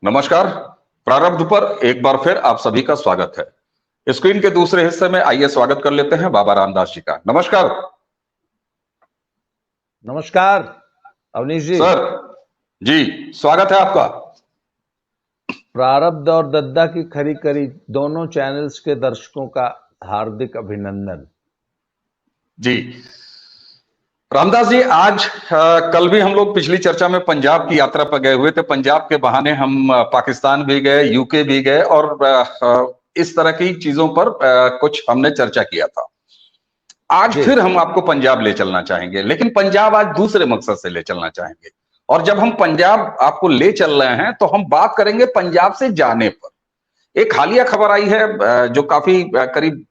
नमस्कार। प्रारब्ध पर एक बार फिर आप सभी का स्वागत है। स्क्रीन के दूसरे हिस्से में आइए स्वागत कर लेते हैं बाबा रामदास जी का। नमस्कार। नमस्कार अवनीश जी। सर जी, स्वागत है आपका। प्रारब्ध और दद्दा की खरी खरी दोनों चैनल्स के दर्शकों का हार्दिक अभिनंदन। जी रामदास जी, आज कल भी हम लोग पिछली चर्चा में पंजाब की यात्रा पर गए हुए थे। पंजाब के बहाने हम पाकिस्तान भी गए, यूके भी गए और इस तरह की चीजों पर कुछ हमने चर्चा किया था। आज फिर हम आपको पंजाब ले चलना चाहेंगे, लेकिन पंजाब आज दूसरे मकसद से ले चलना चाहेंगे। और जब हम पंजाब आपको ले चल रहे हैं तो हम बात करेंगे पंजाब से जाने पर। एक हालिया खबर आई है जो काफी करीब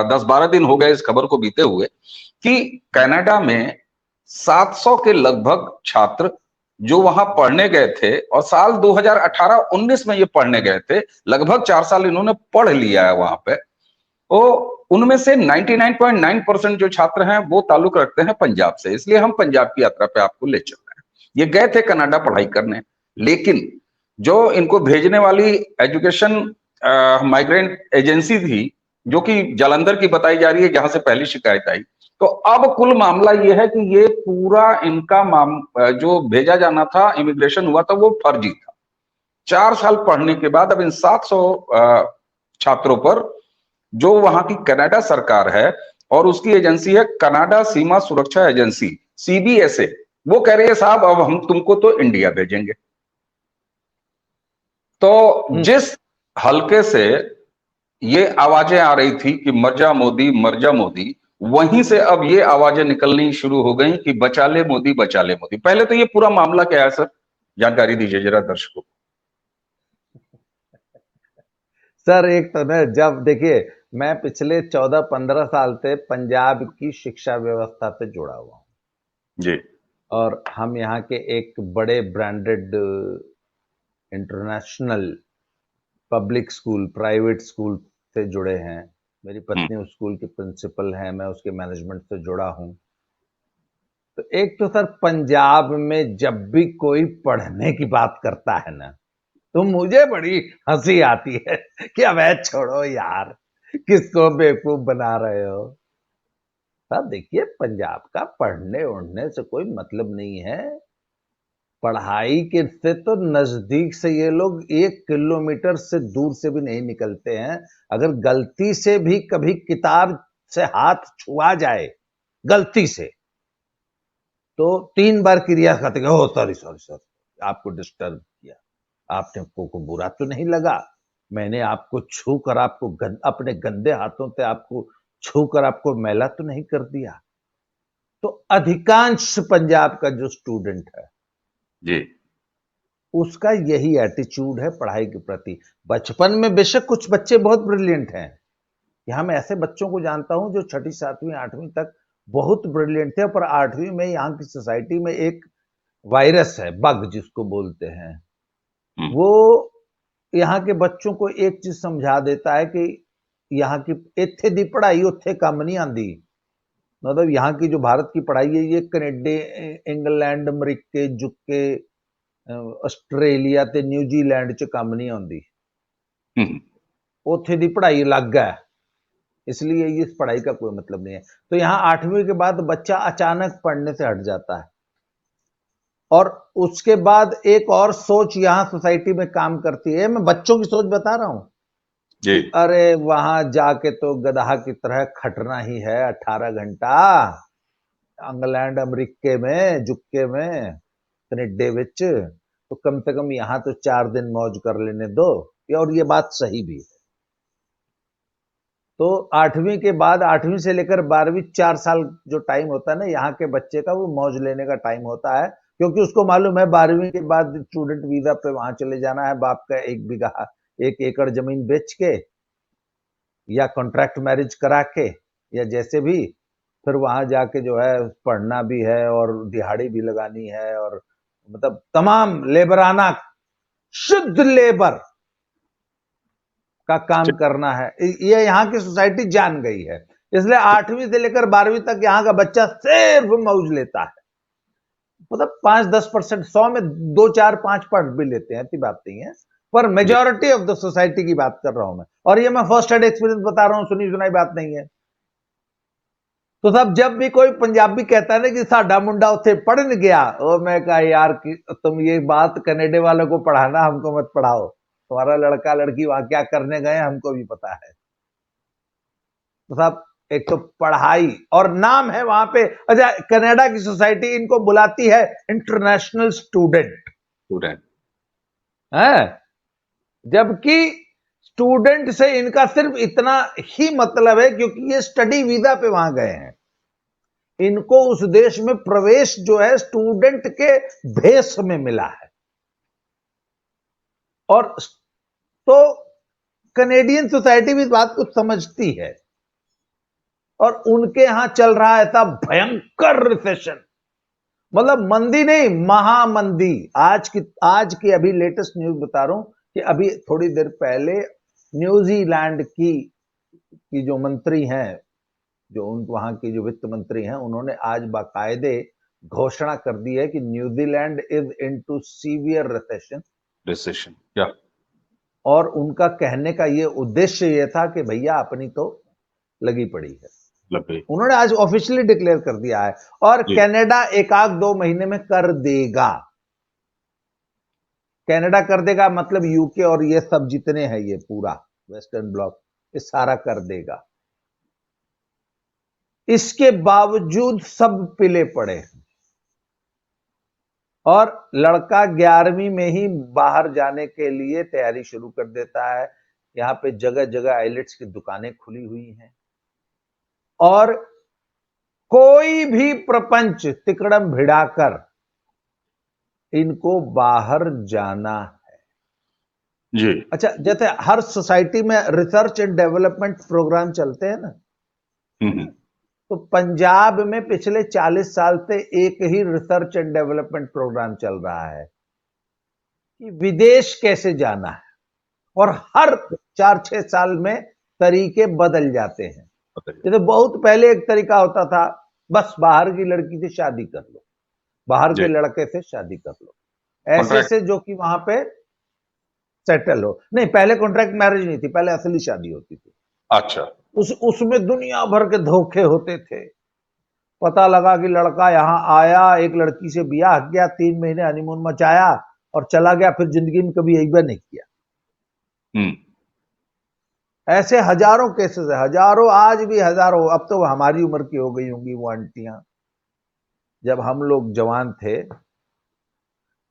10-12 दिन हो गए इस खबर को बीते हुए, कि कनाडा में 700 के लगभग छात्र जो वहां पढ़ने गए थे और साल 2018-19 में ये पढ़ने गए थे, लगभग 4 साल इन्होंने पढ़ लिया है वहां पे। उनमें से 99.9% जो छात्र हैं वो ताल्लुक रखते हैं पंजाब से। इसलिए हम पंजाब की यात्रा पे आपको ले चल रहे हैं। ये गए थे कनाडा पढ़ाई करने, लेकिन जो इनको भेजने वाली एजुकेशन माइग्रेंट एजेंसी थी, जो कि जालंधर की बताई जा रही है जहां से पहली शिकायत आई, तो अब कुल मामला ये है कि ये पूरा इनका जो भेजा जाना था, इमिग्रेशन हुआ था, वो फर्जी था। 4 साल पढ़ने के बाद अब इन 700 छात्रों पर जो वहां की कनाडा सरकार है और उसकी एजेंसी है कनाडा सीमा सुरक्षा एजेंसी, CBSA, वो कह रही है साहब अब हम तुमको तो इंडिया भेजेंगे। तो जिस हल्के से ये आवाजें आ रही थी कि मर्जा मोदी मर्जा मोदी, वहीं से अब ये आवाजें निकलनी शुरू हो गई कि बचा ले मोदी बचा ले मोदी। पहले तो ये पूरा मामला क्या है सर, जानकारी दीजिए जरा दर्शकों। सर एक तो ना, जब देखिए मैं पिछले 14-15 साल से पंजाब की शिक्षा व्यवस्था से जुड़ा हुआ हूं जी। और हम यहाँ के एक बड़े branded international public school, private school से जुड़े हैं। मेरी पत्नी उस स्कूल की प्रिंसिपल है, मैं उसके मैनेजमेंट से जुड़ा हूं। तो एक तो सर, पंजाब में जब भी कोई पढ़ने की बात करता है ना, तो मुझे बड़ी हंसी आती है कि अब छोड़ो यार, किसको बेवकूफ बना रहे हो। साहब देखिए, पंजाब का पढ़ने उड़ने से कोई मतलब नहीं है। पढ़ाई के से तो नजदीक से ये लोग 1 किलोमीटर से दूर से भी नहीं निकलते हैं। अगर गलती से भी कभी किताब से हाथ छुआ जाए गलती से, तो 3 बार क्रिया खाते हैं, ओ सॉरी सॉरी सॉरी, आपको डिस्टर्ब किया, आपने को बुरा तो नहीं लगा, मैंने आपको छू कर आपको अपने गंदे हाथों से आपको छू कर आपको मैला तो नहीं कर दिया। तो अधिकांश पंजाब का जो स्टूडेंट है जी, उसका यही एटीट्यूड है पढ़ाई के प्रति। बचपन में बेशक कुछ बच्चे बहुत ब्रिलियंट हैं, यहां मैं ऐसे बच्चों को जानता हूं जो 6ठी 7वीं 8वीं तक बहुत ब्रिलियंट थे, पर 8वीं में यहाँ की सोसाइटी में एक वायरस है, बग जिसको बोलते हैं, वो यहाँ के बच्चों को एक चीज समझा देता है कि यहाँ की इत्थे दी पढ़ाई उत्थे काम नहीं आती। मतलब यहाँ की जो भारत की पढ़ाई है, ये कनेडे, इंग्लैंड, अमरीके, जुके, ऑस्ट्रेलिया ते न्यूजीलैंड च काम नहीं आती। उत्थे दी पढ़ाई अलग है, इसलिए इस पढ़ाई का कोई मतलब नहीं है। तो यहाँ 8वीं के बाद बच्चा अचानक पढ़ने से हट जाता है और उसके बाद एक और सोच यहाँ सोसाइटी में काम करती है। मैं बच्चों की सोच बता रहा हूं जी। अरे वहां जाके तो गधा की तरह खटना ही है 18 घंटा, इंग्लैंड अमेरिके में, जुक्के में, कनेडे विच, तो कम से कम यहां तो 4 दिन मौज कर लेने दो। और ये बात सही भी है। तो 8वीं के बाद 8वीं से लेकर 12वीं 4 साल जो टाइम होता है ना यहाँ के बच्चे का, वो मौज लेने का टाइम होता है, क्योंकि उसको मालूम है 12वीं के बाद स्टूडेंट वीजा पे वहां चले जाना है, बाप का 1 एकड़ जमीन बेच के या कॉन्ट्रैक्ट मैरिज करा के या जैसे भी, फिर वहां जाके जो है पढ़ना भी है और दिहाड़ी भी लगानी है, और मतलब तमाम लेबराना शुद्ध लेबर का काम करना है। ये यहाँ की सोसाइटी जान गई है। इसलिए 8वीं से लेकर 12वीं तक यहाँ का बच्चा सिर्फ मौज लेता है। मतलब 5-10%, 100 में 2, 4, 5 पढ़ भी लेते हैं, ऐसी बात नहीं है, पर मेजॉरिटी ऑफ द सोसाइटी की बात कर रहा हूं मैं, और ये मैं फर्स्ट हैंड एक्सपीरियंस बता रहा हूं, सुनी सुनाई बात नहीं है। तो साहब जब भी कोई पंजाबी कहता है ना कि साडा मुंडा उत्थे पढ़न गया, वो मैं कहा यार कि तुम ये बात कनाडा वालों को पढ़ाना, हमको मत पढ़ाओ। तुम्हारा लड़का लड़की वहां क्या करने गए हमको भी पता है। तो साहब एक तो पढ़ाई और नाम है वहां पे। अच्छा, कनाडा की सोसाइटी इनको बुलाती है इंटरनेशनल स्टूडेंट है, जबकि स्टूडेंट से इनका सिर्फ इतना ही मतलब है क्योंकि ये स्टडी वीजा पे वहां गए हैं। इनको उस देश में प्रवेश जो है स्टूडेंट के भेष में मिला है। और तो कनेडियन सोसाइटी भी इस बात को समझती है, और उनके यहां चल रहा है ऐसा भयंकर रिसेशन, मतलब मंदी नहीं, महामंदी। आज की अभी लेटेस्ट न्यूज बता रहा हूं कि अभी थोड़ी देर पहले न्यूजीलैंड की जो मंत्री हैं, जो वहां की जो वित्त मंत्री हैं, उन्होंने आज बाकायदे घोषणा कर दी है कि New Zealand is into severe recession. या और उनका कहने का ये उद्देश्य ये था कि भैया अपनी तो लगी पड़ी है, उन्होंने आज ऑफिशियली डिक्लेयर कर दिया है। और कनाडा एक आध 2 महीने में कर देगा। कनाडा कर देगा मतलब यूके और ये सब जितने हैं, ये पूरा वेस्टर्न ब्लॉक, ये सारा कर देगा। इसके बावजूद सब पिले पड़े, और लड़का 11वीं में ही बाहर जाने के लिए तैयारी शुरू कर देता है। यहां पे जगह जगह आइलेट्स की दुकानें खुली हुई हैं, और कोई भी प्रपंच तिकड़म भिड़ाकर इनको बाहर जाना है जी। अच्छा, जैसे हर सोसाइटी में रिसर्च एंड डेवलपमेंट प्रोग्राम चलते हैं ना, तो पंजाब में पिछले 40 साल से एक ही रिसर्च एंड डेवलपमेंट प्रोग्राम चल रहा है कि विदेश कैसे जाना है, और हर 4-6 साल में तरीके बदल जाते हैं। जैसे बहुत पहले एक तरीका होता था, बस बाहर की लड़की से शादी कर लो, बाहर के लड़के से शादी कर लो, ऐसे से जो कि वहां पे सेटल हो। नहीं, पहले कॉन्ट्रैक्ट मैरिज नहीं थी, पहले असली शादी होती थी। अच्छा, उसमें दुनिया भर के धोखे होते थे। पता लगा कि लड़का यहां आया, एक लड़की से ब्याह किया, 3 महीने हनीमून मचाया और चला गया, फिर जिंदगी में कभी एक बार नहीं किया। ऐसे हजारों केसेस है, हजारों, आज भी हजारों। अब तो हमारी उम्र की हो गई होंगी वो आंटियां। जब हम लोग जवान थे,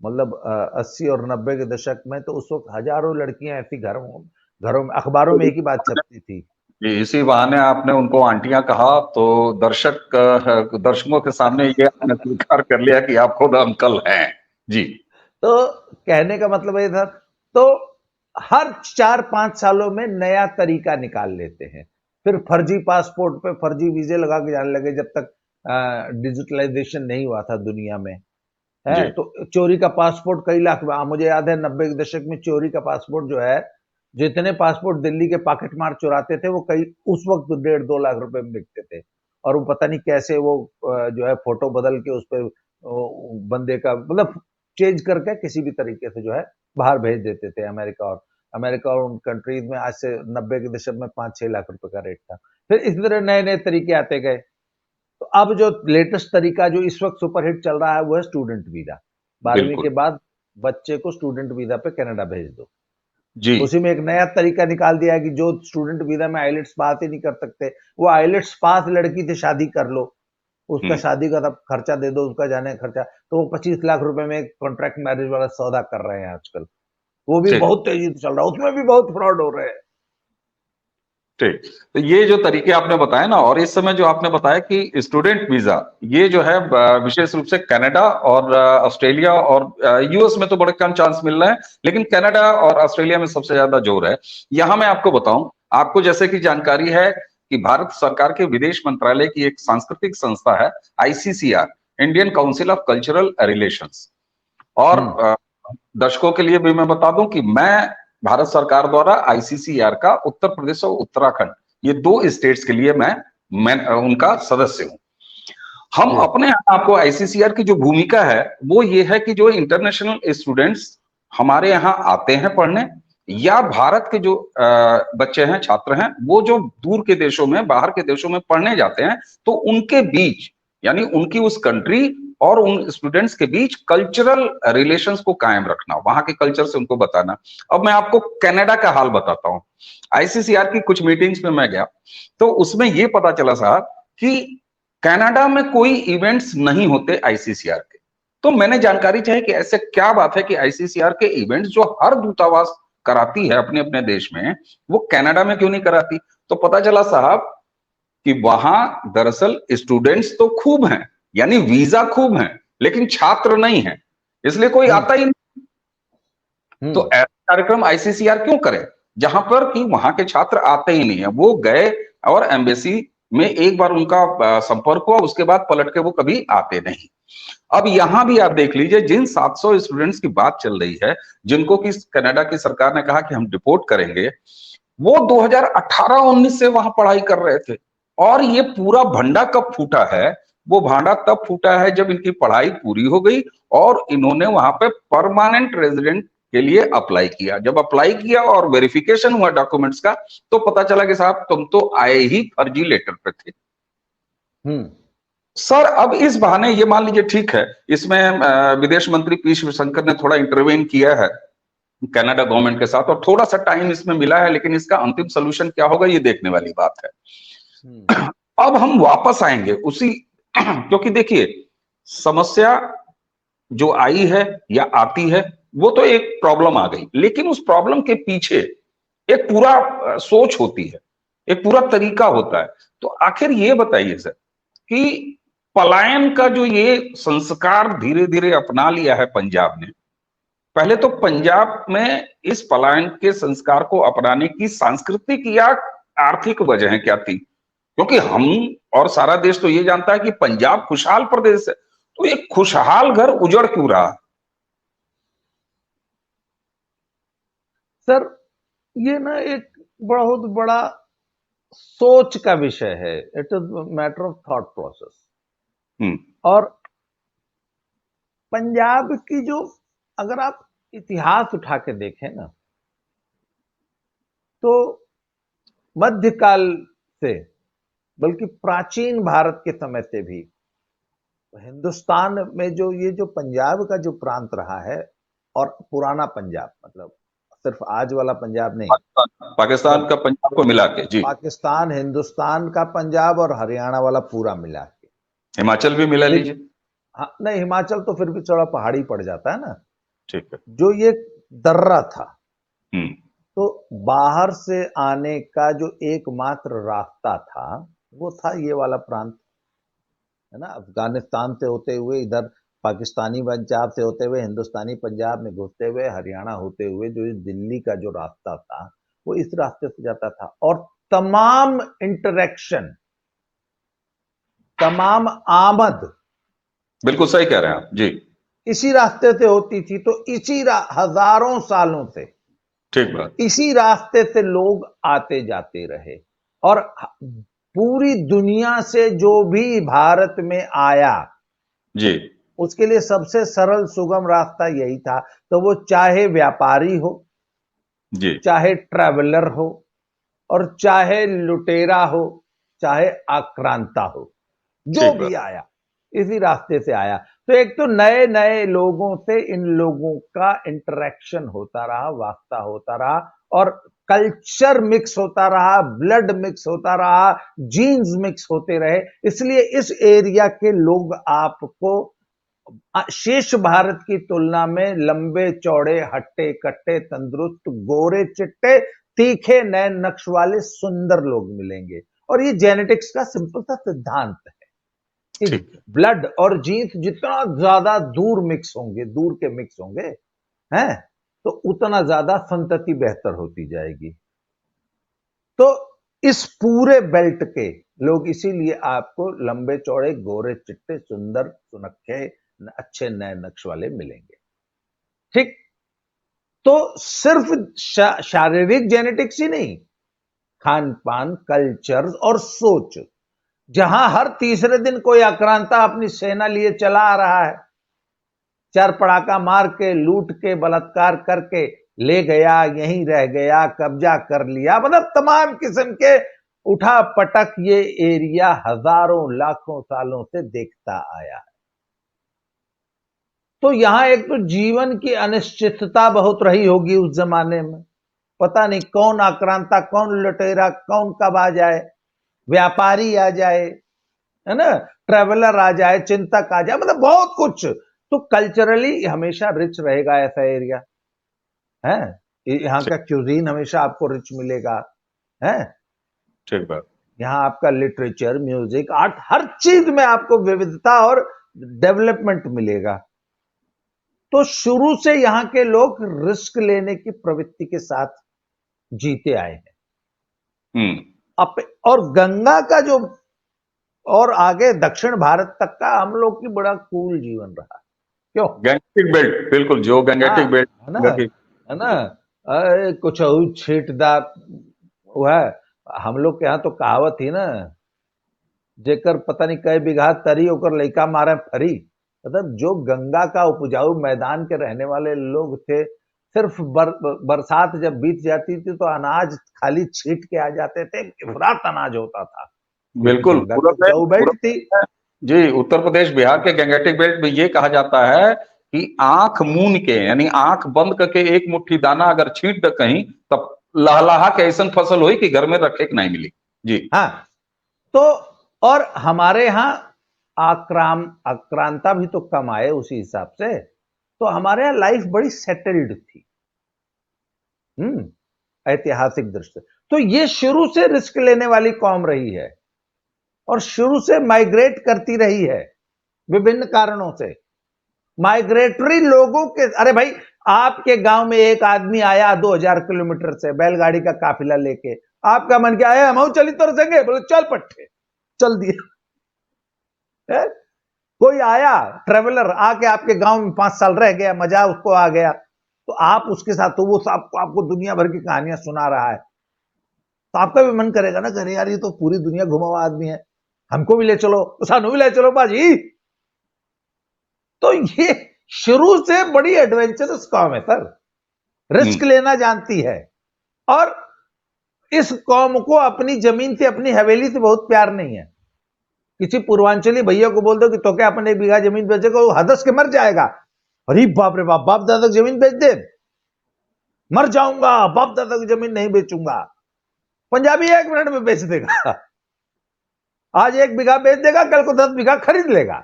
मतलब 80 और 90 के दशक में, तो उस वक्त हजारों लड़कियां ऐसी घरों में, अखबारों में एक ही बात छपती थी। इसी बहाने आपने उनको आंटियां कहा, तो दर्शकों के सामने ये आपने स्वीकार कर लिया कि आप खुद अंकल हैं जी। तो कहने का मतलब ये था, तो हर 4-5 सालों में नया तरीका निकाल लेते हैं। फिर फर्जी पासपोर्ट पे फर्जी वीजे लगा के जाने लगे, जब तक डिजिटलाइजेशन नहीं हुआ था दुनिया में, है। तो चोरी का पासपोर्ट कई लाख में, मुझे याद है 90 के दशक में चोरी का पासपोर्ट जो है, जितने पासपोर्ट दिल्ली के पॉकेट मार चुराते थे, वो कई उस वक्त 1.5-2 लाख रुपए में बिकते थे। और वो पता नहीं कैसे वो जो है फोटो बदल के उस पर बंदे का मतलब चेंज करके किसी भी तरीके से जो है बाहर भेज देते थे अमेरिका और उन कंट्रीज में। आज से 90 के दशक में 5-6 लाख रुपए का रेट था। फिर इस तरह नए नए तरीके आते गए। तो अब जो लेटेस्ट तरीका जो इस वक्त सुपरहिट चल रहा है, वो है स्टूडेंट वीजा। 12वीं के बाद बच्चे को स्टूडेंट वीजा पे कनाडा भेज दो जी। उसी में एक नया तरीका निकाल दिया है कि जो स्टूडेंट वीजा में आइलेट्स पास ही नहीं कर सकते, वो आइलेट्स पास लड़की से शादी कर लो, उसका शादी का तब खर्चा दे दो, उसका जाने का खर्चा, तो वो 25 लाख रुपए में कॉन्ट्रैक्ट मैरिज वाला सौदा कर रहे हैं आजकल। वो भी बहुत तेजी से चल रहा है, उसमें भी बहुत फ्रॉड हो रहे हैं। ठीक, तो ये जो तरीके आपने बताए ना, और इस समय जो आपने बताया कि स्टूडेंट वीजा, ये जो है विशेष रूप से कनाडा और ऑस्ट्रेलिया और यूएस में तो बड़े कम चांस मिल रहे हैं, लेकिन कनाडा और ऑस्ट्रेलिया में सबसे ज्यादा जोर है। यहां मैं आपको बताऊं, आपको जैसे कि जानकारी है कि भारत सरकार के विदेश मंत्रालय की एक सांस्कृतिक संस्था है ICCR, Indian council of cultural relations. और दर्शकों के लिए भी मैं बता दूं कि मैं भारत सरकार द्वारा ICCR का उत्तर प्रदेश और उत्तराखंड, ये 2 स्टेट्स के लिए मैं उनका सदस्य हूं। हम अपने आपको ICCR की जो भूमिका है वो ये है कि जो इंटरनेशनल स्टूडेंट्स हमारे यहाँ आते हैं पढ़ने, या भारत के जो बच्चे हैं, छात्र हैं, वो जो दूर के देशों में, बाहर के देशों में पढ़ने जाते हैं, तो उनके बीच, यानी उनकी उस कंट्री और उन स्टूडेंट्स के बीच कल्चरल रिलेशंस को कायम रखना, वहां के कल्चर से उनको बताना। अब मैं आपको कनाडा का हाल बताता हूँ। आईसीसीआर की कुछ मीटिंग्स में मैं गया, तो उसमें ये पता चला साहब कि कनाडा में कोई इवेंट्स नहीं होते आईसीसीआर के। तो मैंने जानकारी चाही कि ऐसे क्या बात है कि आईसीसीआर के इवेंट्स जो हर दूतावास कराती है अपने अपने देश में, वो कनाडा में क्यों नहीं कराती? तो पता चला साहब कि वहां दरअसल स्टूडेंट्स तो खूब हैं, यानी वीजा खूब हैं, लेकिन छात्र नहीं है, इसलिए कोई हम्म आता ही नहीं। तो हम्म ऐसा कार्यक्रम आईसीसीआर क्यों करे जहां पर कि वहां के छात्र आते ही नहीं है? वो गए और एम्बेसी में एक बार उनका संपर्क हुआ, उसके बाद पलट के वो कभी आते नहीं। अब यहां भी आप देख लीजिए, जिन 700 स्टूडेंट्स की बात चल रही है, जिनको कि कनाडा की सरकार ने कहा कि हम डिपोर्ट करेंगे, वो 2018-19 से वहां पढ़ाई कर रहे थे। और ये पूरा भंडा कब फूटा है? वो भांडा तब फूटा है जब इनकी पढ़ाई पूरी हो गई और इन्होंने वहां पे परमानेंट रेजिडेंट के लिए अप्लाई किया। जब अप्लाई किया और वेरिफिकेशन हुआ डॉक्यूमेंट्स का, तो पता चला कि साहब तुम तो आए ही फर्जी लेटर पे थे। हम्म सर, अब इस बहाने ये मान लीजिए, ठीक है, इसमें विदेश मंत्री पी शिवशंकर ने थोड़ा इंटरवेन किया है कनाडा गवर्नमेंट के साथ, और थोड़ा सा टाइम इसमें मिला है, लेकिन इसका अंतिम सोल्यूशन क्या होगा ये देखने वाली बात है। हम्म अब हम वापस आएंगे उसी क्योंकि देखिए, समस्या जो आई है या आती है, वो तो एक प्रॉब्लम आ गई, लेकिन उस प्रॉब्लम के पीछे एक पूरा सोच होती है, एक पूरा तरीका होता है। तो आखिर ये बताइए सर कि पलायन का जो ये संस्कार धीरे धीरे अपना लिया है पंजाब ने, पहले तो पंजाब में इस पलायन के संस्कार को अपनाने की सांस्कृतिक या आर्थिक वजह क्या थी? क्योंकि हम और सारा देश तो ये जानता है कि पंजाब खुशहाल प्रदेश है, तो एक खुशहाल घर उजड़ क्यों रहा? सर, ये ना एक बहुत बड़ा सोच का विषय है। It is matter of thought process. Hmm. और पंजाब की जो, अगर आप इतिहास उठा के देखें ना, तो मध्यकाल से, बल्कि प्राचीन भारत के समय से भी हिंदुस्तान में जो ये जो पंजाब का जो प्रांत रहा है, और पुराना पंजाब मतलब सिर्फ आज वाला पंजाब नहीं, पाकिस्तान जब का पंजाब को मिला के, जी। पाकिस्तान हिंदुस्तान का पंजाब और हरियाणा वाला पूरा मिला के, हिमाचल भी मिला फिर, लीजिए। हाँ नहीं, हिमाचल तो फिर भी थोड़ा पहाड़ी पड़ जाता है ना। ठीक है। जो ये दर्रा था, हम्म। तो बाहर से आने का जो एकमात्र रास्ता था, वो था ये वाला प्रांत, है ना। अफगानिस्तान से होते हुए इधर पाकिस्तानी पंजाब से होते हुए हिंदुस्तानी पंजाब में घुसते हुए हरियाणा होते हुए जो इस दिल्ली का जो रास्ता था, वो इस रास्ते से जाता था। और तमाम इंटरेक्शन, तमाम आमद बिल्कुल सही कह रहे हैं आप, जी। इसी रास्ते से होती थी। तो हजारों सालों से ठीक बात। इसी रास्ते से लोग आते जाते रहे। और पूरी दुनिया से जो भी भारत में आया, जी। उसके लिए सबसे सरल सुगम रास्ता यही था। तो वो चाहे व्यापारी हो, जी। चाहे ट्रैवलर हो, और चाहे लुटेरा हो, चाहे आक्रांता हो, जो ठीक भी बात। आया इसी रास्ते से आया। तो एक तो नए नए लोगों से इन लोगों का इंटरेक्शन होता रहा, वास्ता होता रहा, और कल्चर मिक्स होता रहा, ब्लड मिक्स होता रहा, जीन्स मिक्स होते रहे। इसलिए इस एरिया के लोग आपको शेष भारत की तुलना में लंबे चौड़े, हट्टे कट्टे, तंदुरुस्त, गोरे चिट्टे, तीखे नए नक्श वाले सुंदर लोग मिलेंगे। और ये जेनेटिक्स का सिंपल सा सिद्धांत है कि ठीक है। ब्लड और जीन्स जितना ज्यादा दूर मिक्स होंगे, दूर के मिक्स होंगे, हैं, तो उतना ज्यादा संतति बेहतर होती जाएगी। तो इस पूरे बेल्ट के लोग इसीलिए आपको लंबे चौड़े, गोरे चिट्टे, सुंदर सुनक्खे, अच्छे नए नक्श वाले मिलेंगे। ठीक। तो सिर्फ शारीरिक जेनेटिक्स ही नहीं, खान पान, कल्चर और सोच। जहां हर तीसरे दिन कोई आक्रांता अपनी सेना लिए चला आ रहा है, चार पड़ाका मार के, लूट के, बलात्कार करके ले गया, यहीं रह गया, कब्जा कर लिया, मतलब तमाम किस्म के उठा पटक ये एरिया हजारों लाखों सालों से देखता आया है। तो यहां एक तो जीवन की अनिश्चितता बहुत रही होगी उस जमाने में, पता नहीं कौन आक्रांता, कौन लुटेरा, कौन कब आ जाए, व्यापारी आ जाए, है ना, ट्रेवलर आ जाए, चिंतक आ जाए, मतलब बहुत कुछ। तो कल्चरली हमेशा रिच रहेगा ऐसा एरिया है, यहाँ का क्यूजीन हमेशा आपको रिच मिलेगा है, ठीक बात। यहाँ आपका लिटरेचर, म्यूजिक, आर्ट, हर चीज में आपको विविधता और डेवलपमेंट मिलेगा। तो शुरू से यहाँ के लोग रिस्क लेने की प्रवृत्ति के साथ जीते आए हैं। और गंगा का जो और आगे दक्षिण भारत तक का हम लोग की बड़ा कूल जीवन रहा, क्यों? गैंगेटिक बेल्ट, बिल्कुल, जो गैंगेटिक बेल्ट है ना, कुछ छीटदा वह हम लोग के यहाँ तो कहावत थी ना, जेकर पता नहीं कई बीघा तरी ओकर लइका मारे फरी। मतलब जो गंगा का उपजाऊ मैदान के रहने वाले लोग थे, सिर्फ बरसात जब बीत जाती थी तो अनाज खाली छीट के आ जाते थे, इफरात अनाज होता था। बिल्कुल, उपजाऊ बेल्ट थी जी। उत्तर प्रदेश बिहार के गैंगेटिक बेल्ट में ये कहा जाता है कि आंख मून के, यानी आंख बंद करके एक मुट्ठी दाना अगर छींट दे कहीं, तब लहलहा के ऐसा फसल हुई कि घर में रखे कि नहीं मिली जी। हाँ, तो और हमारे यहाँ आक्रांता भी तो कम आए उसी हिसाब से, तो हमारे यहाँ लाइफ बड़ी सेटल्ड थी ऐतिहासिक दृष्टि से। तो ये शुरू से रिस्क लेने वाली कौम रही है और शुरू से माइग्रेट करती रही है विभिन्न कारणों से। माइग्रेटरी लोगों के, अरे भाई आपके गांव में एक आदमी आया 2000 किलोमीटर से बैलगाड़ी का काफिला लेके, आपका मन क्या है, हम चली तो सकेंगे, बोले चल पट्टे, चल दिया। कोई आया ट्रेवलर आके आपके गांव में 5 साल रह गया, मजा उसको आ गया, तो आप उसके साथ, तो वो आपको दुनिया भर की कहानियां सुना रहा है, तो आपका भी मन करेगा ना, करे यार ये तो पूरी दुनिया घुमा हुआ आदमी है, हमको भी ले चलो, सानू भी ले चलो बाजी। तो ये शुरू से बड़ी एडवेंचरस कौम है सर, रिस्क लेना जानती है। और इस कौम को अपनी जमीन से, अपनी हवेली से बहुत प्यार नहीं है। किसी पूर्वांचली भैया को बोल दो कि तो क्या अपने 1 बीघा जमीन बेचेगा, वो हदस के मर जाएगा। अरे बाप रे बाप, बाप दादा की जमीन बेच दे, मर जाऊंगा, बाप दादा की जमीन नहीं बेचूंगा। पंजाबी 1 मिनट में बेच देगा, आज 1 बीघा बेच देगा, कल को 10 बीघा खरीद लेगा।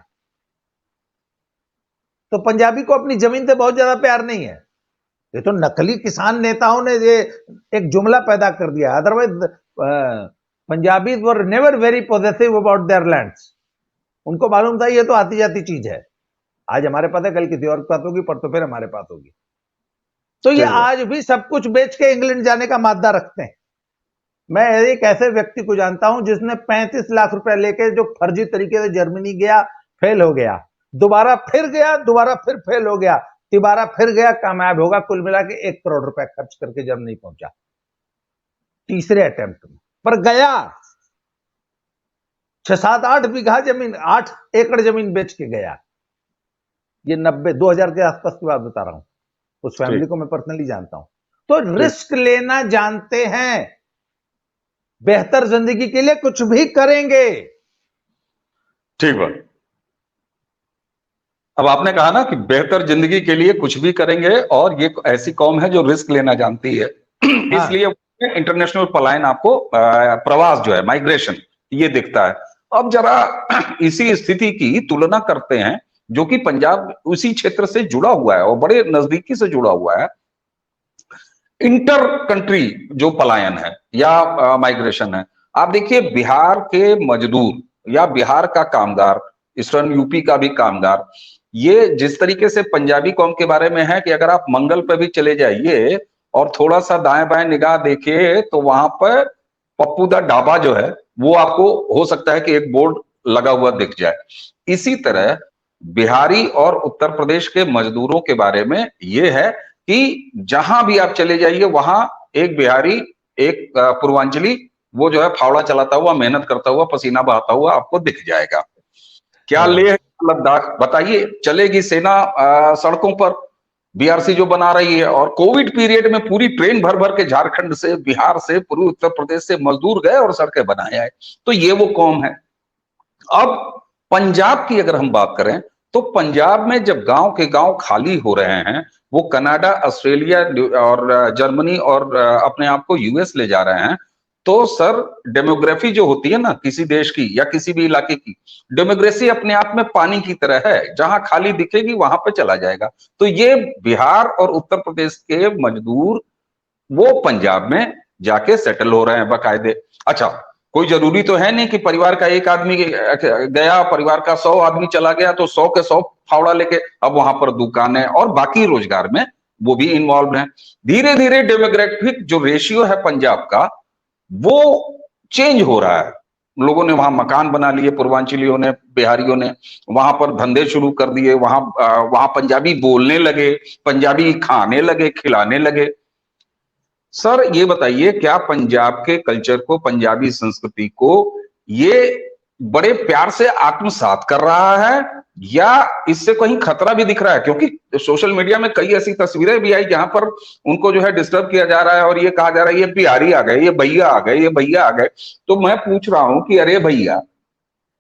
तो पंजाबी को अपनी जमीन से बहुत ज्यादा प्यार नहीं है। ये तो नकली किसान नेताओं ने ये एक जुमला पैदा कर दिया, otherwise Punjabis were never very positive about their lands. उनको मालूम था ये तो आती जाती चीज है, आज हमारे पास है, कल किसी और के पास होगी, पर तो फिर हमारे पास होगी। तो ये आज भी सब कुछ बेच के इंग्लैंड जाने का मादा रखते हैं। मैं एक ऐसे व्यक्ति को जानता हूं जिसने 35 लाख रुपए लेके जो फर्जी तरीके से जर्मनी गया, फेल हो गया, दोबारा फिर गया, दोबारा फिर फेल हो गया, तिबारा फिर गया, कामयाब होगा, कुल मिला के 1 करोड़ रुपए खर्च करके जर्मनी पहुंचा तीसरे अटेम्प्ट में, पर गया। 6, 7, 8 बीघा जमीन, 8 एकड़ जमीन बेच के गया। ये 2000 के आसपास की बात बता रहा हूं, उस फैमिली को मैं पर्सनली जानता हूं। तो रिस्क लेना जानते हैं, बेहतर जिंदगी के लिए कुछ भी करेंगे। ठीक बात। अब आपने कहा ना कि बेहतर जिंदगी के लिए कुछ भी करेंगे, और ये ऐसी कौम है जो रिस्क लेना जानती है। इसलिए इंटरनेशनल पलायन आपको, प्रवास जो है, माइग्रेशन, ये दिखता है। अब जरा इसी स्थिति की तुलना करते हैं, जो कि पंजाब उसी क्षेत्र से जुड़ा हुआ है और बड़े नजदीकी से जुड़ा हुआ है। इंटर कंट्री जो पलायन है या माइग्रेशन है, आप देखिए बिहार के मजदूर या बिहार का कामगार, ईस्टर्न यूपी का भी कामगार, ये जिस तरीके से पंजाबी कौम के बारे में है कि अगर आप मंगल पे भी चले जाइए और थोड़ा सा दाएं बाएं निगाह देखिए तो वहां पर पप्पू दा ढाबा जो है वो आपको हो सकता है कि एक बोर्ड लगा हुआ दिख जाए। इसी तरह बिहारी और उत्तर प्रदेश के मजदूरों के बारे में ये है कि जहां भी आप चले जाइए वहां एक बिहारी, एक पूर्वांचली, वो जो है फावड़ा चलाता हुआ, मेहनत करता हुआ, पसीना बहाता हुआ आपको दिख जाएगा। क्या लेह लद्दाख बताइए, चलेगी सेना सड़कों पर, बीआरसी जो बना रही है। और कोविड पीरियड में पूरी ट्रेन भर भर के झारखंड से, बिहार से, पूर्वी उत्तर प्रदेश से मजदूर गए और सड़कें बनाए आए। तो ये वो कौम है। अब पंजाब की अगर हम बात करें, तो पंजाब में जब गांव के गांव खाली हो रहे हैं, वो कनाडा, ऑस्ट्रेलिया और जर्मनी और अपने आप को यूएस ले जा रहे हैं, तो सर डेमोग्राफी जो होती है ना किसी देश की या किसी भी इलाके की, डेमोग्रेसी अपने आप में पानी की तरह है, जहां खाली दिखेगी वहां पे चला जाएगा। तो ये बिहार और उत्तर प्रदेश के मजदूर वो पंजाब में जाके सेटल हो रहे हैं बाकायदे। अच्छा, कोई जरूरी तो है नहीं कि परिवार का एक आदमी गया, परिवार का 100 आदमी चला गया तो 100 के 100 फावड़ा लेके अब वहां पर दुकानें और बाकी रोजगार में वो भी इन्वॉल्व हैं। धीरे धीरे डेमोग्राफिक जो रेशियो है पंजाब का, वो चेंज हो रहा है। लोगों ने वहां मकान बना लिए, पूर्वांचलियों ने, बिहारियों ने वहां पर धंधे शुरू कर दिए, वहां पंजाबी बोलने लगे, पंजाबी खाने लगे, खिलाने लगे। सर ये बताइए, क्या पंजाब के कल्चर को, पंजाबी संस्कृति को ये बड़े प्यार से आत्मसात कर रहा है, या इससे कहीं खतरा भी दिख रहा है? क्योंकि सोशल मीडिया में कई ऐसी तस्वीरें भी आई जहां पर उनको जो है डिस्टर्ब किया जा रहा है और ये कहा जा रहा है ये बिहारी आ गए, ये भैया आ गए, ये भैया आ गए। तो मैं पूछ रहा हूं कि अरे भैया,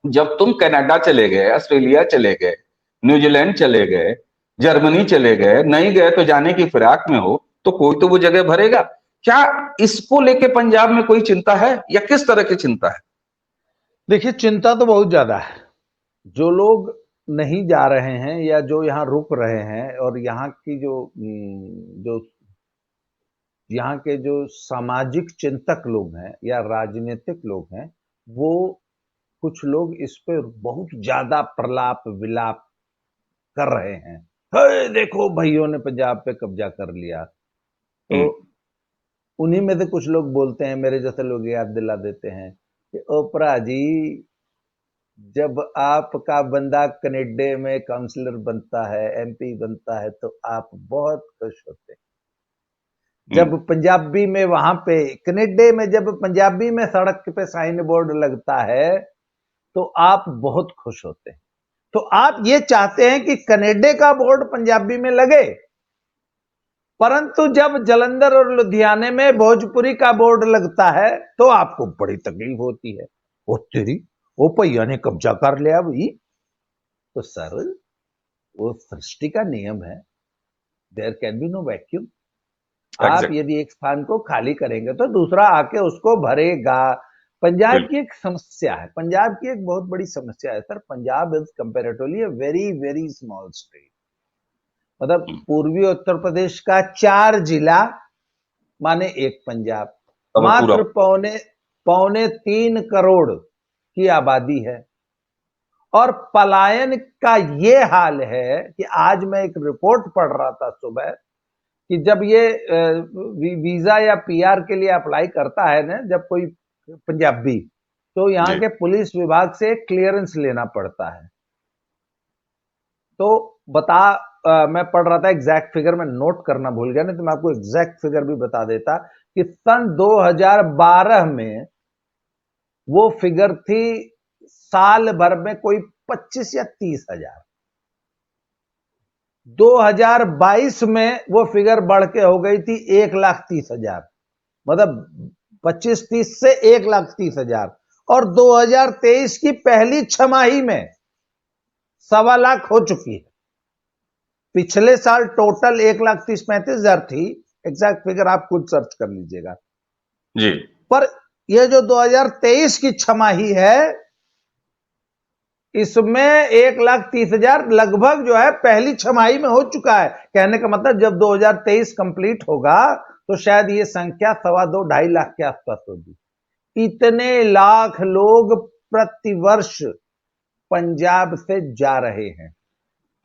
जब तुम कनाडा चले गए, ऑस्ट्रेलिया चले गए, न्यूजीलैंड चले गए, जर्मनी चले गए, नहीं गए तो जाने की फिराक में हो, तो कोई तो वो जगह भरेगा। क्या इसको लेके पंजाब में कोई चिंता है, या किस तरह की चिंता है? देखिए, चिंता तो बहुत ज्यादा है। जो लोग नहीं जा रहे हैं या जो यहाँ रुक रहे हैं, और यहाँ की जो यहाँ के जो सामाजिक चिंतक लोग हैं या राजनीतिक लोग हैं, वो कुछ लोग इस पे बहुत ज्यादा प्रलाप विलाप कर रहे हैं। हे देखो, भाइयों ने पंजाब पे कब्जा कर लिया। तो उन्हीं में से कुछ लोग बोलते हैं, मेरे जैसे लोग याद दिला देते हैं कि ओपरा जी, जब आपका बंदा कनेडा में काउंसलर बनता है, एमपी बनता है, तो आप बहुत खुश होते हैं। जब पंजाबी में वहां पे कनेडा में जब पंजाबी में सड़क पे साइन बोर्ड लगता है, तो आप बहुत खुश होते हैं। तो आप ये चाहते हैं कि कनेडा का बोर्ड पंजाबी में लगे, परंतु जब जलंधर और लुधियाने में भोजपुरी का बोर्ड लगता है तो आपको बड़ी तकलीफ होती है। ओ तेरी, ओ भैया ने कब्जा कर लिया भाई। तो सर, वो सृष्टि का नियम है, there can be no vacuum. आप यदि एक स्थान को खाली करेंगे तो दूसरा आके उसको भरेगा। पंजाब की एक समस्या है, पंजाब की एक बहुत बड़ी समस्या है sir. Punjab is comparatively a very very small state. मतलब पूर्वी उत्तर प्रदेश का 4 जिला माने एक पंजाब, मात्र पौने 3 करोड़ की आबादी है। और पलायन का ये हाल है कि आज मैं एक रिपोर्ट पढ़ रहा था सुबह कि जब ये वीजा या पीआर के लिए अप्लाई करता है ना, जब कोई पंजाबी, तो यहाँ के पुलिस विभाग से क्लियरेंस लेना पड़ता है। तो मैं पढ़ रहा था, एग्जैक्ट फिगर मैं नोट करना भूल गया, नहीं तो मैं आपको एग्जैक्ट फिगर भी बता देता कि सन 2012 में वो फिगर थी साल भर में कोई 25 या 30 हजार। 2022 में वो फिगर बढ़ के हो गई थी 1,30,000। मतलब 25-30 से 1,30,000। और 2023 की पहली छमाही में 1.25 लाख हो चुकी है। पिछले साल टोटल 1,30,35,000 थी। एग्जैक्ट फिगर आप खुद सर्च कर लीजिएगा जी। पर यह जो 2023 की छमाही है, इसमें 1,30,000 लगभग जो है पहली छमाही में हो चुका है। कहने का मतलब जब 2023 कंप्लीट होगा तो शायद ये संख्या 2.25-2.5 लाख के आसपास होगी। इतने लाख लोग प्रतिवर्ष पंजाब से जा रहे हैं।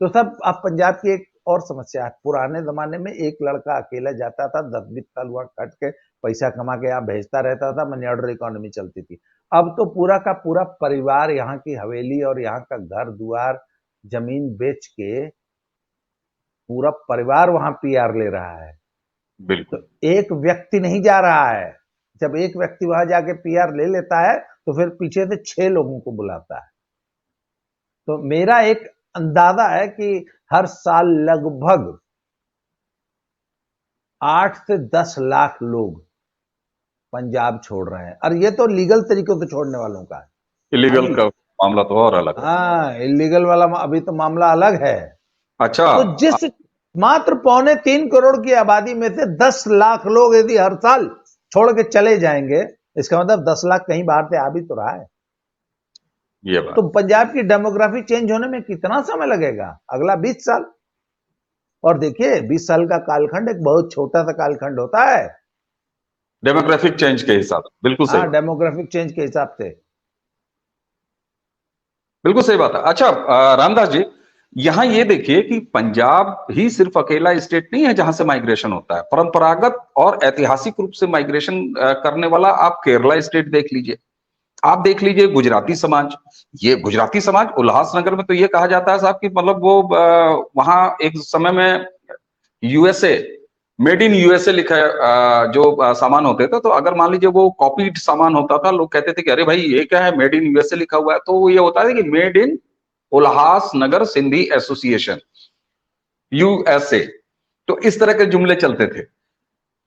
तो सब अब पंजाब की एक और समस्या है। पुराने जमाने में एक लड़का अकेला जाता था, 10-20 साल वहां खट के पैसा कमा के यहाँ भेजता रहता था, मनी ऑर्डर इकोनॉमी चलती थी। अब तो पूरा का पूरा परिवार यहाँ की हवेली और यहाँ का घर दुआर जमीन बेच के पूरा परिवार वहां पीआर ले रहा है। बिल्कुल। तो एक व्यक्ति नहीं जा रहा है। जब एक व्यक्ति वहां जाके पीआर ले लेता है तो फिर पीछे से 6 लोगों को बुलाता है। तो मेरा एक अंदाजा है कि हर साल लगभग 8 से 10 लाख लोग पंजाब छोड़ रहे हैं, और ये तो लीगल तरीकों से छोड़ने वालों का है। हाँ इलीगल जी। का मामला तो और अलग है। हाँ, इलीगल वाला अभी तो मामला अलग है। अच्छा। तो जिस मात्र 2.25 करोड़ की आबादी में से 10 लाख लोग यदि हर साल छोड़ के चले जाएंगे, इसका मतलब 10 लाख कहीं बाहर से आ भी तो रहा है। ये तो बात पंजाब की डेमोग्राफी चेंज होने में कितना समय लगेगा? अगला 20 साल। और देखिए 20 साल का कालखंड एक बहुत छोटा सा कालखंड होता है। डेमोग्राफिक चेंज के हिसाब से बिल्कुल सही हाँ, बात। डेमोग्राफिक चेंज के हिसाब से। बिल्कुल सही बात है। अच्छा, रामदास जी, यहाँ ये देखिए कि पंजाब ही सिर्फ अकेला स्टेट नहीं है जहां से माइग्रेशन होता है। परंपरागत और ऐतिहासिक रूप से माइग्रेशन करने वाला आप केरला स्टेट देख लीजिए, आप देख लीजिए गुजराती समाज। ये गुजराती समाज उल्लासनगर में तो ये कहा जाता है साहब कि मतलब वो वहां एक समय में यूएसए, मेड इन यूएसए लिखा है, जो सामान होते थे, तो अगर मान लीजिए वो कॉपीड सामान होता था, लोग कहते थे कि अरे भाई ये क्या है, मेड इन यूएसए लिखा हुआ है, तो वो ये होता है कि made in Ulhasnagar Sindhi association, USA. तो इस तरह के जुमले चलते थे।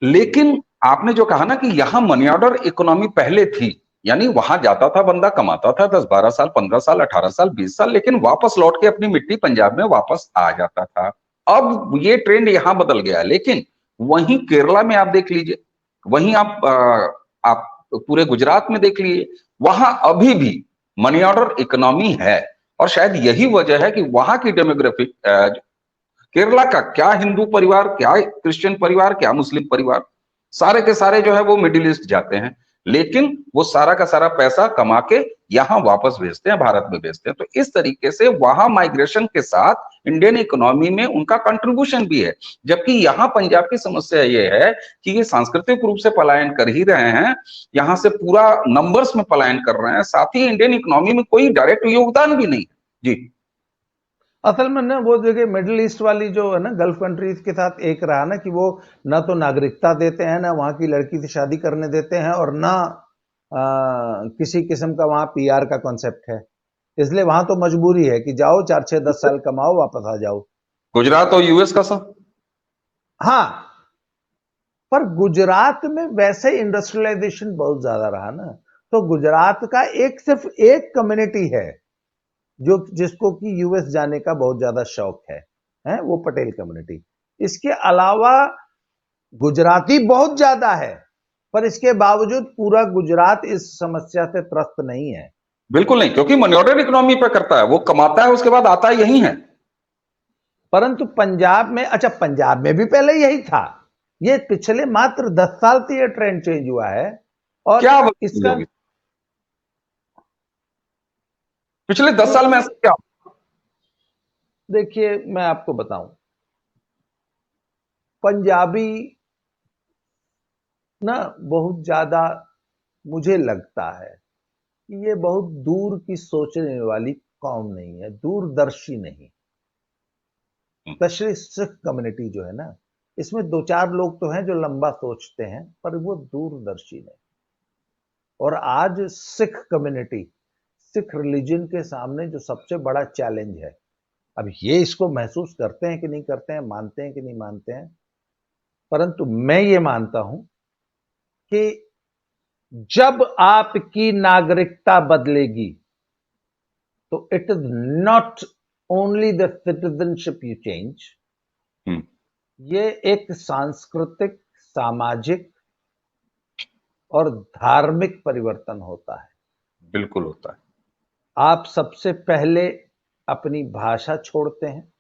लेकिन आपने जो कहा ना कि यहां मनी ऑर्डर इकोनॉमी पहले थी, यानी वहां जाता था बंदा, कमाता था 10-12 साल, 15 साल, 18 साल, 20 साल, लेकिन वापस लौट के अपनी मिट्टी पंजाब में वापस आ जाता था। अब ये ट्रेंड यहां बदल गया है। लेकिन वहीं केरला में आप देख लीजिए, वहीं आप पूरे गुजरात में देख लीजिए, वहां अभी भी मनी ऑर्डर इकोनॉमी है। और शायद यही वजह है कि वहां की डेमोग्राफिक, केरला का क्या हिंदू परिवार, क्या क्रिश्चियन परिवार, क्या मुस्लिम परिवार, सारे के सारे जो है वो मिडिल ईस्ट जाते हैं। लेकिन वो सारा का सारा पैसा कमा के यहां वापस भेजते हैं, भारत में भेजते हैं। तो इस तरीके से वहां माइग्रेशन के साथ इंडियन इकोनॉमी में उनका कंट्रीब्यूशन भी है। जबकि यहाँ पंजाब की समस्या ये है कि ये सांस्कृतिक रूप से पलायन कर ही रहे हैं, यहाँ से पूरा नंबर्स में पलायन कर रहे हैं, साथ ही इंडियन इकोनॉमी में कोई डायरेक्ट योगदान भी नहीं है। जी। असल में ना वो देखिए मिडिल ईस्ट वाली जो है ना गल्फ कंट्रीज के साथ एक रहा ना कि वो ना तो नागरिकता देते हैं, ना वहाँ की लड़की से शादी करने देते हैं, और ना किसी किस्म का वहाँ पीआर का कॉन्सेप्ट है। इसलिए वहां तो मजबूरी है कि जाओ 4-6-10 साल कमाओ, वापस आ जाओ। गुजरात और यूएस का सा। हाँ, पर गुजरात में वैसे इंडस्ट्रियलाइजेशन बहुत ज्यादा रहा ना, तो गुजरात का एक सिर्फ एक कम्युनिटी है जो जिसको कि यूएस जाने का बहुत ज्यादा शौक है वो पटेल कम्युनिटी। इसके अलावा गुजराती बहुत ज्यादा है, पर इसके बावजूद पूरा गुजरात इस समस्या से त्रस्त नहीं है। बिल्कुल नहीं, क्योंकि मनी ऑर्डर इकोनॉमी पे करता है, वो कमाता है उसके बाद आता यही है। परंतु पंजाब में, अच्छा पंजाब में भी पहले यही था। ये पिछले मात्र 10 साल से ये ट्रेंड चेंज हुआ है। और क्या वजह इसका होगी पिछले 10 साल में क्योंकि ऐसा क्या? देखिए मैं आपको बताऊं, पंजाबी ना बहुत ज्यादा, मुझे लगता है कि ये बहुत दूर की सोचने वाली कौम नहीं है, दूरदर्शी नहीं। स्पेशली सिख कम्युनिटी जो है ना, इसमें 2-4 लोग तो हैं जो लंबा सोचते हैं, पर वो दूरदर्शी नहीं। और आज सिख कम्युनिटी, सिख रिलीजन के सामने जो सबसे बड़ा चैलेंज है, अब ये इसको महसूस करते हैं कि नहीं करते हैं, मानते हैं कि नहीं मानते हैं, परंतु मैं ये मानता हूं कि जब आपकी नागरिकता बदलेगी, तो it is not only the citizenship you change, hmm, ये एक सांस्कृतिक, सामाजिक और धार्मिक परिवर्तन होता है। बिल्कुल होता है। आप सबसे पहले अपनी भाषा छोड़ते हैं,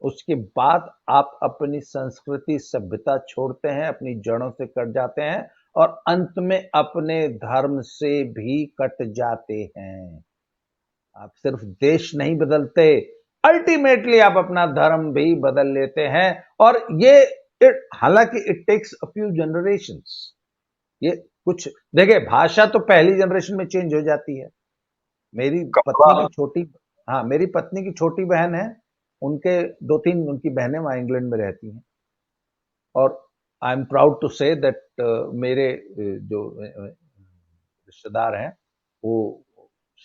उसके बाद आप अपनी संस्कृति सभ्यता छोड़ते हैं, अपनी जड़ों से कट जाते हैं, और अंत में अपने धर्म से भी कट जाते हैं। आप सिर्फ देश नहीं बदलते, अल्टीमेटली आप अपना धर्म भी बदल लेते हैं। और ये हालांकि it takes a few generations. ये कुछ देखिए, भाषा तो पहली जनरेशन में चेंज हो जाती है। मेरी पत्नी की कपड़ा। छोटी हाँ, मेरी पत्नी की छोटी बहन है, उनके 2-3 उनकी बहनें वहां इंग्लैंड में रहती हैं। और I am proud to say that मेरे जो रिश्तेदार हैं वो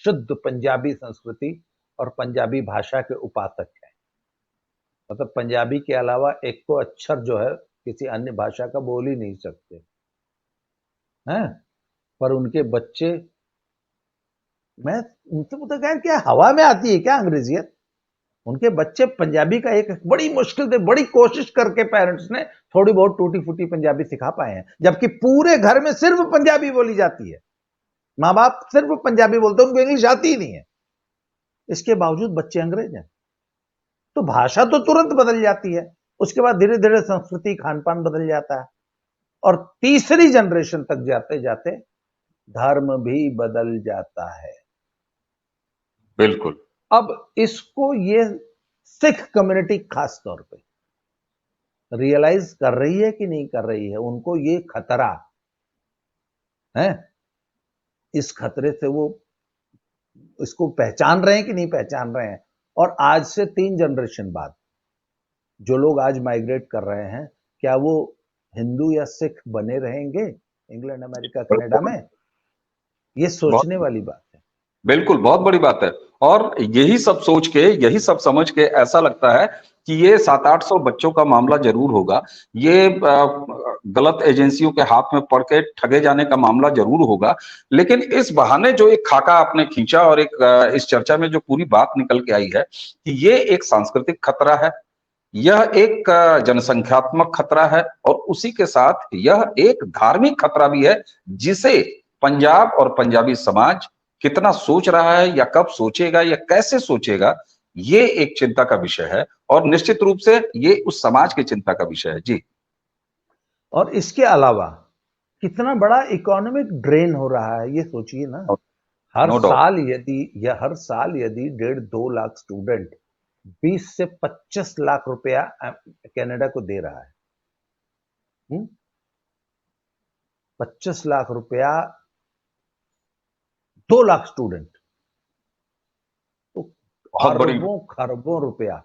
शुद्ध पंजाबी संस्कृति और पंजाबी भाषा के उपासक हैं। मतलब पंजाबी के अलावा एक को अक्षर जो है किसी अन्य भाषा का बोल ही नहीं सकते हैं। पर उनके बच्चे, मैं उनसे पूछा यार क्या हवा में आती है क्या अंग्रेजियत? उनके बच्चे पंजाबी का एक बड़ी मुश्किल से बड़ी कोशिश करके पेरेंट्स ने थोड़ी बहुत टूटी फूटी पंजाबी सिखा पाए हैं, जबकि पूरे घर में सिर्फ पंजाबी बोली जाती है। माँ बाप सिर्फ पंजाबी बोलते हैं, उनको इंग्लिश आती ही नहीं है। इसके बावजूद बच्चे अंग्रेज हैं। तो भाषा तो तुरंत बदल जाती है, उसके बाद धीरे धीरे संस्कृति खान पान बदल जाता है, और तीसरी जनरेशन तक जाते जाते धर्म भी बदल जाता है। बिल्कुल। अब इसको ये सिख कम्युनिटी खास तौर पे रियलाइज कर रही है कि नहीं कर रही है? उनको ये खतरा है, इस खतरे से वो इसको पहचान रहे हैं कि नहीं पहचान रहे हैं? और आज से 3 जनरेशन बाद जो लोग आज माइग्रेट कर रहे हैं, क्या वो हिंदू या सिख बने रहेंगे इंग्लैंड, अमेरिका, कनाडा में? ये सोचने वाली बात है। बिल्कुल, बहुत बड़ी बात है। और यही सब सोच के, यही सब समझ के ऐसा लगता है कि ये 700-800 बच्चों का मामला जरूर होगा। ये गलत एजेंसियों के हाथ में पड़ के ठगे जाने का मामला जरूर होगा। लेकिन इस बहाने जो एक खाका आपने खींचा और एक इस चर्चा में जो पूरी बात निकल के आई है कि ये एक सांस्कृतिक खतरा है, यह एक जनसंख्यात्मक खतरा है, और उसी के साथ यह एक धार्मिक खतरा भी है, जिसे पंजाब और पंजाबी समाज कितना सोच रहा है या कब सोचेगा या कैसे सोचेगा, ये एक चिंता का विषय है। और निश्चित रूप से ये उस समाज की चिंता का विषय है। जी। और इसके अलावा कितना बड़ा इकोनॉमिक ड्रेन हो रहा है, ये सोचिए ना। हर नो डाउट। साल यदि 1.5-2 लाख स्टूडेंट 20 से 25 लाख रुपया कनाडा को दे रहा है, 25 लाख रुपया 2 लाख स्टूडेंट, तो बहुत बड़ी, अरबों खरबों रुपया।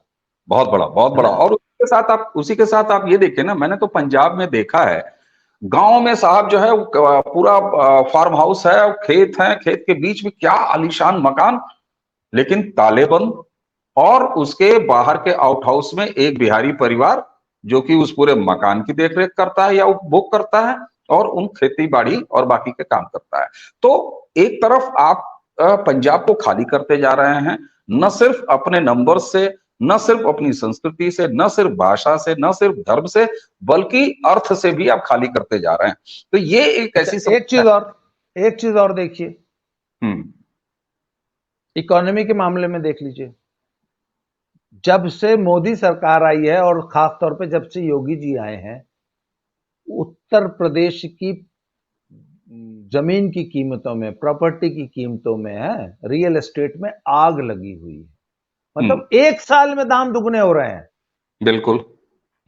बहुत बड़ा, बहुत बड़ा। और उसी के साथ आप ये देखिए ना, मैंने तो पंजाब में देखा है, गांव में साहब जो है पूरा फार्म हाउस है, खेत है, खेत के बीच में क्या आलीशान मकान, लेकिन ताले बंद, और उसके बाहर के आउट हाउस में एक बिहारी परिवार जो कि उस पूरे मकान की देखरेख करता है या उपभोग करता है, और उन खेती बाड़ी और बाकी के काम करता है। तो एक तरफ आप पंजाब को खाली करते जा रहे हैं, न सिर्फ अपने नंबर से, न सिर्फ अपनी संस्कृति से, न सिर्फ भाषा से, न सिर्फ धर्म से, बल्कि अर्थ से भी आप खाली करते जा रहे हैं। तो ये एक ऐसी एक चीज और देखिए, इकोनॉमी के मामले में देख लीजिए। जब से मोदी सरकार आई है और खास तौर पे जब से योगी जी आए हैं, उत्तर प्रदेश की जमीन की कीमतों में, प्रॉपर्टी की कीमतों में, है रियल एस्टेट में आग लगी हुई है। मतलब एक साल में दाम दुगने हो रहे हैं। बिल्कुल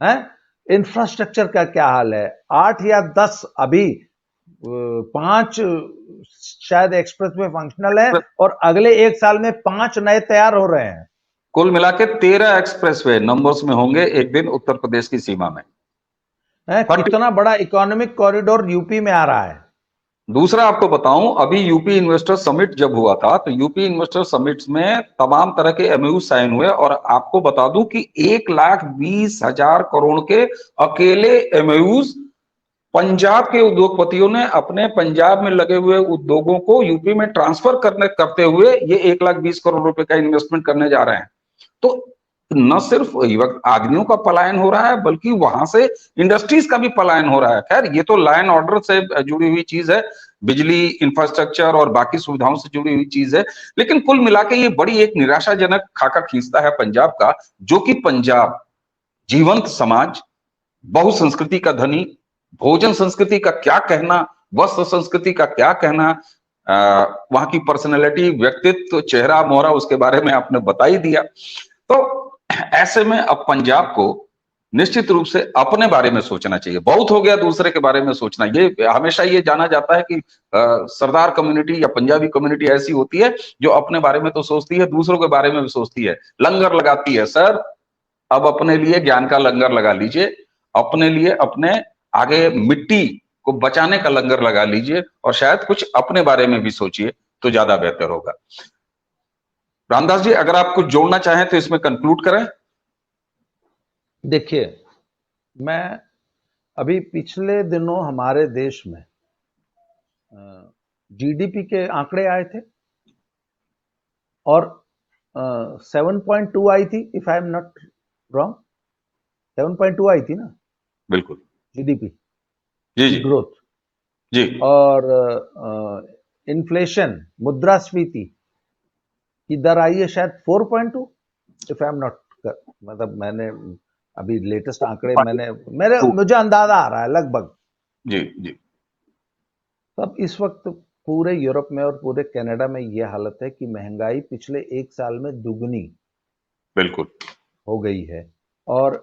है। इंफ्रास्ट्रक्चर का क्या हाल है? 8 या 10 अभी 5 शायद एक्सप्रेस में फंक्शनल है, और अगले 1 साल में 5 नए तैयार हो रहे हैं। कुल मिला के 13 एक्सप्रेसवे नंबर्स में होंगे एक दिन उत्तर प्रदेश की सीमा में। कितना बड़ा इकोनॉमिक कॉरिडोर यूपी में आ रहा है। दूसरा आपको बताऊं, अभी यूपी इन्वेस्टर समिट जब हुआ था, तो यूपी इन्वेस्टर समिट में तमाम तरह के एमओयू साइन हुए, और आपको बता दूं कि 1,20,000 करोड़ के अकेले एमओयूज पंजाब के उद्योगपतियों ने अपने पंजाब में लगे हुए उद्योगों को यूपी में ट्रांसफर करते हुए ये 1,20,000 करोड़ रुपए का इन्वेस्टमेंट करने जा रहे हैं। तो न सिर्फ आदमियों का पलायन हो रहा है, बल्कि वहां से इंडस्ट्रीज का भी पलायन हो रहा है। खैर, ये तो लॉ एंड ऑर्डर से जुड़ी हुई चीज है, बिजली, इंफ्रास्ट्रक्चर और बाकी सुविधाओं से जुड़ी हुई चीज है। लेकिन कुल मिला के ये बड़ी एक निराशाजनक खाका खींचता है पंजाब का, जो कि पंजाब जीवंत समाज, बहुसंस्कृति का धनी, भोजन संस्कृति का क्या कहना, वस्त्र संस्कृति का क्या कहना, वहां की पर्सनैलिटी, व्यक्तित्व, चेहरा मोहरा, उसके बारे में आपने बता ही दिया। तो ऐसे में अब पंजाब को निश्चित रूप से अपने बारे में सोचना चाहिए। बहुत हो गया दूसरे के बारे में सोचना। ये हमेशा ये जाना जाता है कि सरदार कम्युनिटी या पंजाबी कम्युनिटी ऐसी होती है जो अपने बारे में तो सोचती है, दूसरों के बारे में भी सोचती है, लंगर लगाती है। सर, अब अपने लिए ज्ञान का लंगर लगा लीजिए, अपने लिए, अपने आगे मिट्टी को बचाने का लंगर लगा लीजिए, और शायद कुछ अपने बारे में भी सोचिए तो ज्यादा बेहतर होगा। रामदास जी, अगर आप कुछ जोड़ना चाहें तो इसमें कंक्लूड करें। देखिए, मैं अभी पिछले दिनों हमारे देश में जीडीपी के आंकड़े आए थे और 7.2 आई थी, if I am not wrong. 7.2 आई थी ना बिल्कुल। जीडीपी जी की जी ग्रोथ। जी। और इन्फ्लेशन, मुद्रास्फीति की दर आई है शायद 4.2, इफ आई एम नॉट, मतलब मैंने अभी लेटेस्ट आंकड़े मुझे अंदाजा आ रहा है लगभग। जी जी। तब इस वक्त पूरे यूरोप में और पूरे कनाडा में यह हालत है कि महंगाई पिछले एक साल में दुगनी बिल्कुल हो गई है। और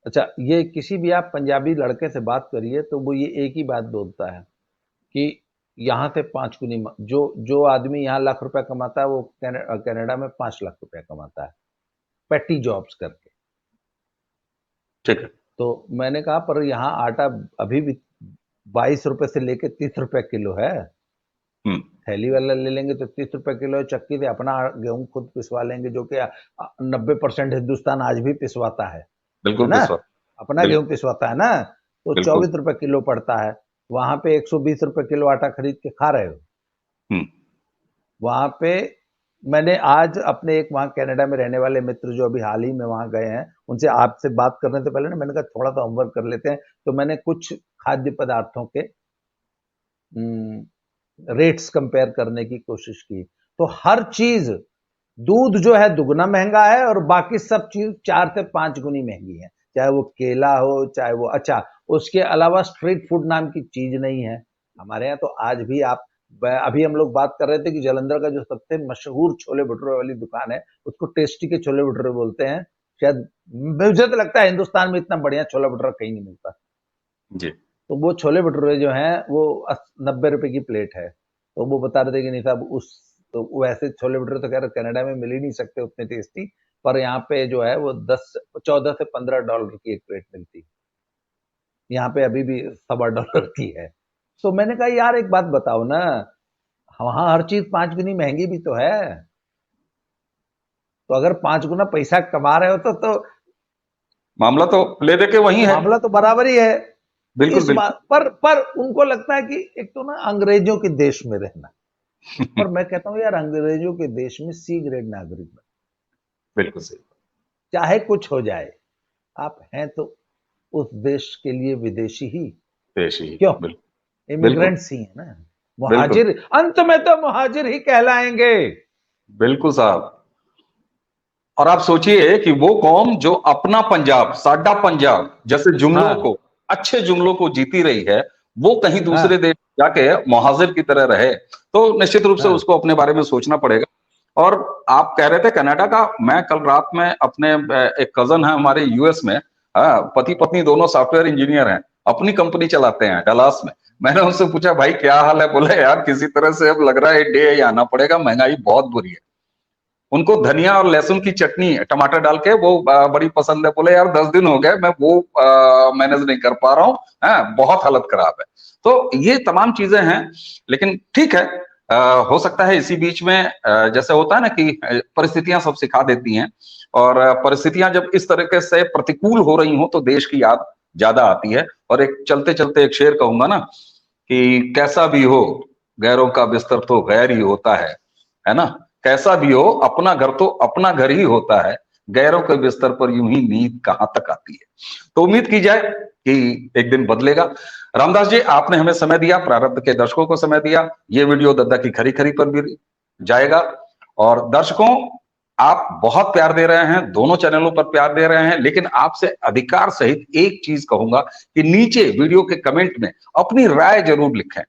अच्छा, ये किसी भी आप पंजाबी लड़के से बात करिए तो वो ये एक ही बात बोलता है कि यहाँ से 5 गुनी, जो आदमी यहाँ लाख रुपया कमाता है वो कनाडा में 5 लाख रुपया कमाता है, पेटी जॉब्स करके। ठीक है। तो मैंने कहा पर यहाँ आटा अभी भी 22 रुपए से लेके 30 रुपए किलो है। थैली वाला ले लेंगे तो 30 रुपए किलो है, चक्की से अपना गेहूं खुद पिसवा लेंगे, जो कि 90% हिंदुस्तान आज भी पिसवाता है बिल्कुल ना, पिसवा। अपना गेहूं पिसवाता है ना। तो बिल्कुल। 24 रुपए किलो पड़ता है, वहां पे 120 रुपए किलो आटा खरीद के खा रहे हो। वहां पे मैंने आज अपने एक वहां कनाडा में रहने वाले मित्र जो अभी हाल ही में वहां गए हैं, उनसे आपसे बात करने से पहले ना मैंने कहा थोड़ा सा होमवर्क कर लेते हैं। तो मैंने कुछ खाद्य पदार्थों के रेट्स कंपेयर करने की कोशिश की, तो हर चीज, दूध जो है दुगना महंगा है और बाकी सब चीज 4 से 5 गुनी महंगी है, चाहे वो केला हो, चाहे वो, अच्छा उसके अलावा स्ट्रीट फूड नाम की चीज नहीं है हमारे यहाँ। तो आज भी आप, अभी हम लोग बात कर रहे थे कि जालंधर का जो सबसे मशहूर छोले भटूरे वाली दुकान है उसको टेस्टी के छोले भटूरे बोलते हैं। शायद मुझे तो लगता है हिंदुस्तान में इतना बढ़िया छोला भटूरा कहीं नहीं मिलता जी। तो वो छोले भटूरे जो हैं वो 90 रुपए की प्लेट है। तो वो बता रहे थे कि नहीं साहब, तो वैसे छोले भटूरे तो खैर कनाडा में मिल ही नहीं सकते उतने टेस्टी, पर यहाँ पे जो है वो 14 से $15 की एक प्लेट मिलती है, यहाँ पे अभी भी $1.25 की है। तो मैंने कहा यार एक बात बताओ ना, वहां हर चीज 5 गुनी महंगी भी तो है, तो अगर 5 गुना पैसा कमा रहे हो तो मामला तो ले दे के वही है। मामला तो बराबर ही है। बिल्कुल इस बिल्कुल। बात पर उनको लगता है कि एक तो ना अंग्रेजों के देश में रहना, पर मैं कहता हूं यार अंग्रेजों के देश में सी ग्रेड नागरिक बन, बिल्कुल सही। चाहे कुछ हो जाए, आप हैं तो उस देश के लिए विदेशी ही, देश ही। क्यों, बिल्कुल। इमिग्रेंट्स ही है ना, बिल्कुल मुहाजिर, अंत में तो मुहाजिर ही कहलाएंगे। बिल्कुल साहब। और आप सोचिए कि वो कौम जो अपना पंजाब, साडा पंजाब जैसे जुमलों हाँ को, अच्छे जुमलों को जीती रही है, वो कहीं दूसरे हाँ देश जाके मुहाजिर की तरह रहे, तो निश्चित रूप से हाँ उसको अपने बारे में सोचना पड़ेगा। और आप कह रहे थे कनाडा का, मैं कल रात में अपने एक कजन है हमारे यूएस में, पति पत्नी दोनों सॉफ्टवेयर इंजीनियर हैं, अपनी कंपनी चलाते हैं डलास में। मैंने उनसे पूछा भाई क्या हाल है, बोले यार किसी तरह से अब लग रहा है डे ही आना पड़ेगा, महंगाई बहुत बुरी है। उनको धनिया और लहसुन की चटनी टमाटर डाल के वो बड़ी पसंद है, बोले यार 10 दिन हो गए मैं वो मैनेज नहीं कर पा रहा हूँ, बहुत हालत खराब है। तो ये तमाम चीजें हैं, लेकिन ठीक है, हो सकता है इसी बीच में जैसे होता है ना कि परिस्थितियां सब सिखा देती हैं, और परिस्थितियां जब इस तरीके से प्रतिकूल हो रही हो तो देश की याद ज्यादा आती है। और एक चलते चलते एक शेर कहूंगा ना कि कैसा भी हो गैरों का बिस्तर तो गैर ही होता है ना, कैसा भी हो अपना घर तो अपना घर ही होता है, गैरों के बिस्तर पर यूं ही नींद कहां तक आती है। तो उम्मीद की जाए कि एक दिन बदलेगा। रामदास जी, आपने हमें समय दिया, प्रारब्ध के दर्शकों को समय दिया, ये वीडियो दद्दा की खरी खरी पर भी जाएगा। और दर्शकों, आप बहुत प्यार दे रहे हैं, दोनों चैनलों पर प्यार दे रहे हैं, लेकिन आपसे अधिकार सहित एक चीज कहूंगा कि नीचे वीडियो के कमेंट में अपनी राय जरूर लिखें,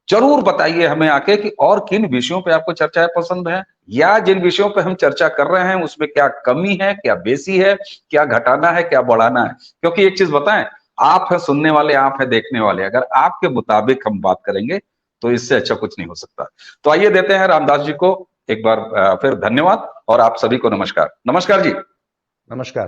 जरूर बताइए हमें आके कि और किन विषयों पे आपको चर्चाएं पसंद है, या जिन विषयों पे हम चर्चा कर रहे हैं उसमें क्या कमी है, क्या बेसी है, क्या घटाना है, क्या बढ़ाना है। क्योंकि एक चीज बताएं, आप है सुनने वाले, आप है देखने वाले, अगर आपके मुताबिक हम बात करेंगे तो इससे अच्छा कुछ नहीं हो सकता। तो आइए देते हैं रामदास जी को एक बार फिर धन्यवाद, और आप सभी को नमस्कार। नमस्कार जी। नमस्कार।